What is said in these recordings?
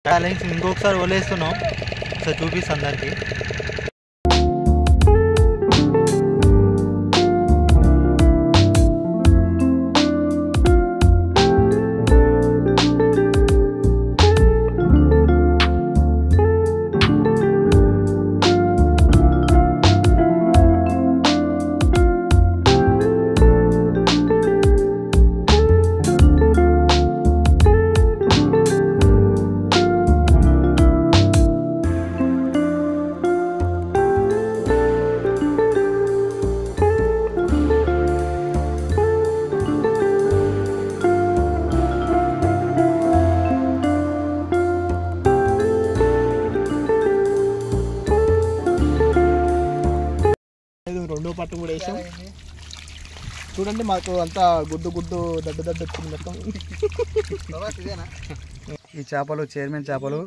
Challenge ఇంకొకసారి వదిలేస్తున్నాం, ఒకసారి చూపిస్తాను అందరికి. రెండో పట్టు కూడా వేసాం చూడండి. మాకు అంతా గుడ్డు దడ్డు వచ్చింది మొత్తం. ఈ చేపలు చైర్మన్ చేపలు,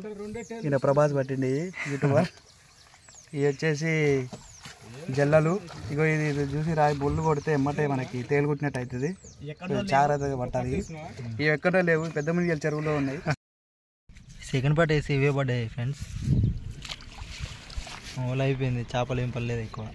ఈయన ప్రభాస్ పట్టిండి యూట్యూబర్. ఇవి వచ్చేసి జల్లలు. ఇగో ఇది చూసి రాయి బొల్లు కొడితే ఎమ్మటే మనకి తేలు కొట్టినట్టు అవుతుంది. జాగ్రత్తగా పట్టాలి. ఇవి ఎక్కడో లేవు, పెద్ద ముందు చెరువులో ఉన్నాయి. సెకండ్ పార్ట్ వేసి ఇవే పడ్డాయి ఫ్రెండ్స్. ఓలా అయిపోయింది, చేపలు ఏం పడలేదు ఎక్కువ.